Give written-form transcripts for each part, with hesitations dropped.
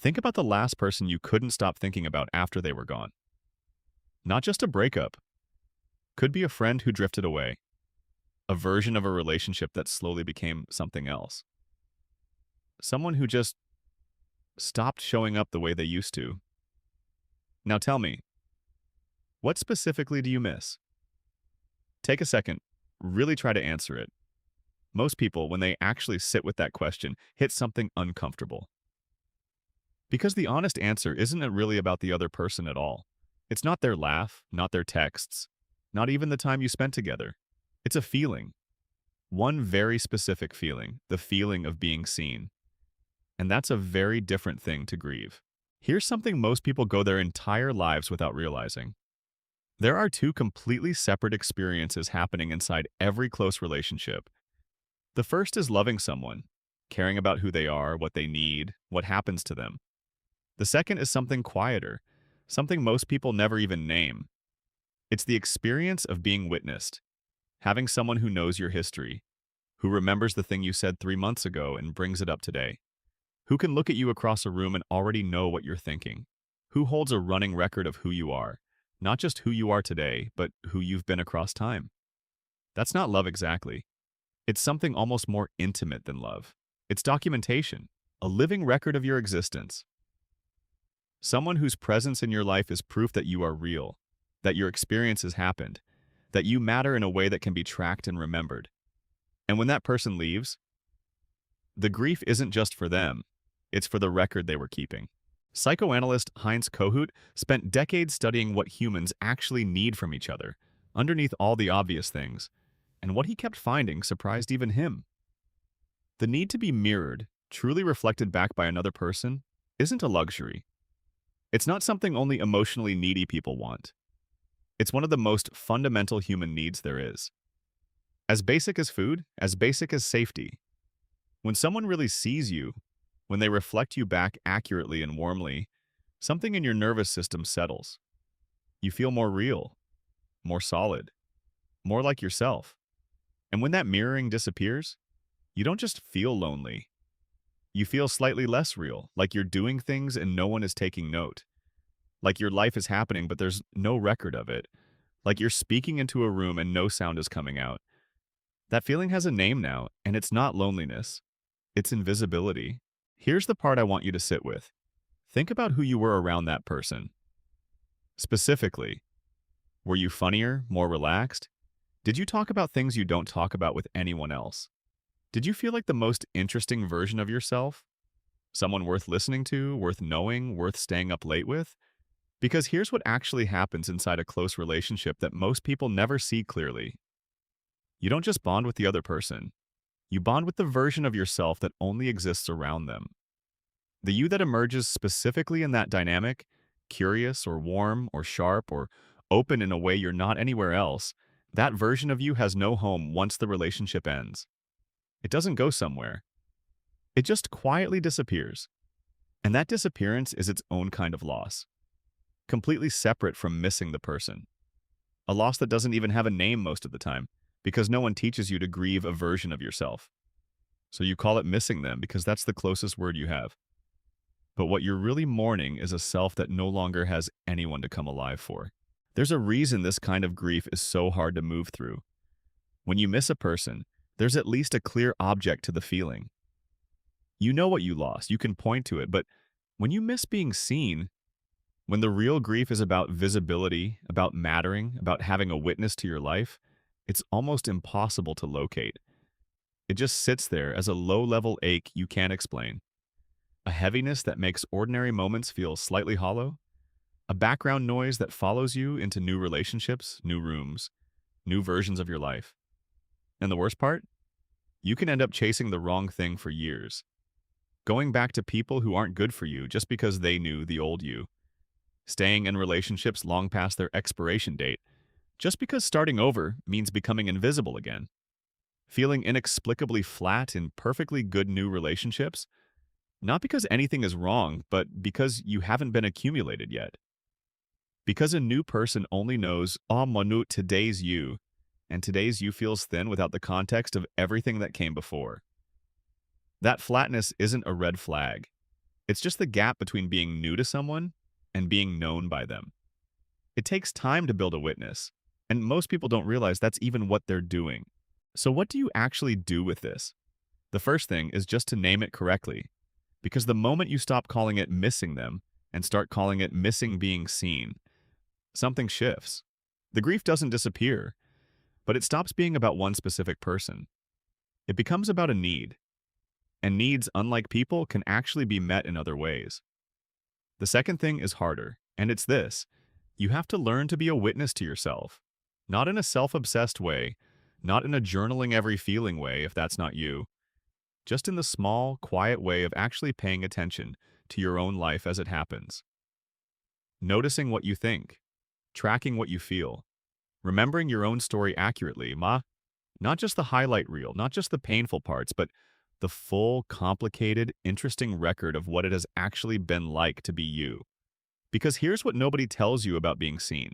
Think about the last person you couldn't stop thinking about after they were gone. Not just a breakup, could be a friend who drifted away, a version of a relationship that slowly became something else, someone who just stopped showing up the way they used to. Now tell me, what specifically do you miss? Take a second, really try to answer it. Most people, when they actually sit with that question, hit something uncomfortable. Because the honest answer isn't really about the other person at all. It's not their laugh, not their texts, not even the time you spent together. It's a feeling. One very specific feeling, the feeling of being seen. And that's a very different thing to grieve. Here's something most people go their entire lives without realizing. There are two completely separate experiences happening inside every close relationship. The first is loving someone, caring about who they are, what they need, what happens to them. The second is something quieter, something most people never even name. It's the experience of being witnessed, having someone who knows your history, who remembers the thing you said 3 months ago and brings it up today, who can look at you across a room and already know what you're thinking, who holds a running record of who you are, not just who you are today, but who you've been across time. That's not love exactly. It's something almost more intimate than love. It's documentation, a living record of your existence. Someone whose presence in your life is proof that you are real, that your experience has happened, that you matter in a way that can be tracked and remembered. And when that person leaves, the grief isn't just for them, it's for the record they were keeping. Psychoanalyst Heinz Kohut spent decades studying what humans actually need from each other, underneath all the obvious things, and what he kept finding surprised even him. The need to be mirrored, truly reflected back by another person, isn't a luxury. It's not something only emotionally needy people want. It's one of the most fundamental human needs there is. As basic as food, as basic as safety. When someone really sees you, when they reflect you back accurately and warmly, something in your nervous system settles. You feel more real, more solid, more like yourself. And when that mirroring disappears, you don't just feel lonely. You feel slightly less real, like you're doing things and no one is taking note. Like your life is happening, but there's no record of it. Like you're speaking into a room and no sound is coming out. That feeling has a name now, and it's not loneliness. It's invisibility. Here's the part I want you to sit with. Think about who you were around that person. Specifically, were you funnier, more relaxed? Did you talk about things you don't talk about with anyone else? Did you feel like the most interesting version of yourself? Someone worth listening to, worth knowing, worth staying up late with? Because here's what actually happens inside a close relationship that most people never see clearly. You don't just bond with the other person. You bond with the version of yourself that only exists around them. The you that emerges specifically in that dynamic, curious or warm or sharp or open in a way you're not anywhere else, that version of you has no home once the relationship ends. It doesn't go somewhere. It just quietly disappears. And that disappearance is its own kind of loss, completely separate from missing the person. A loss that doesn't even have a name most of the time, because no one teaches you to grieve a version of yourself. So you call it missing them because that's the closest word you have. But what you're really mourning is a self that no longer has anyone to come alive for. There's a reason this kind of grief is so hard to move through. When you miss a person, there's at least a clear object to the feeling. You know what you lost, you can point to it, but when you miss being seen, when the real grief is about visibility, about mattering, about having a witness to your life, it's almost impossible to locate. It just sits there as a low-level ache you can't explain. A heaviness that makes ordinary moments feel slightly hollow. A background noise that follows you into new relationships, new rooms, new versions of your life. And the worst part? You can end up chasing the wrong thing for years. Going back to people who aren't good for you just because they knew the old you. Staying in relationships long past their expiration date just because starting over means becoming invisible again. Feeling inexplicably flat in perfectly good new relationships, not because anything is wrong, but because you haven't been accumulated yet. Because a new person only knows, ah, Manut, today's you, and today's you feels thin without the context of everything that came before. That flatness isn't a red flag. It's just the gap between being new to someone and being known by them. It takes time to build a witness, and most people don't realize that's even what they're doing. So what do you actually do with this? The first thing is just to name it correctly, because the moment you stop calling it missing them and start calling it missing being seen, something shifts. The grief doesn't disappear, but it stops being about one specific person. It becomes about a need, and needs, unlike people, can actually be met in other ways. The second thing is harder, and it's this. You have to learn to be a witness to yourself. Not in a self-obsessed way, not in a journaling every feeling way if that's not you, just in the small, quiet way of actually paying attention to your own life as it happens. Noticing what you think, tracking what you feel, remembering your own story accurately, not just the highlight reel, not just the painful parts, but the full, complicated, interesting record of what it has actually been like to be you. Because here's what nobody tells you about being seen.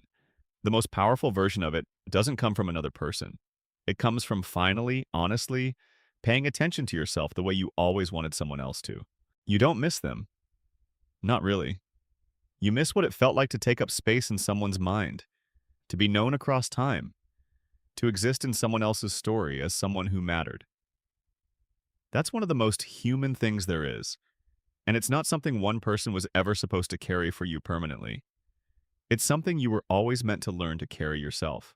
The most powerful version of it doesn't come from another person. It comes from finally, honestly, paying attention to yourself the way you always wanted someone else to. You don't miss them. Not really. You miss what it felt like to take up space in someone's mind, to be known across time, to exist in someone else's story as someone who mattered. That's one of the most human things there is, and it's not something one person was ever supposed to carry for you permanently. It's something you were always meant to learn to carry yourself.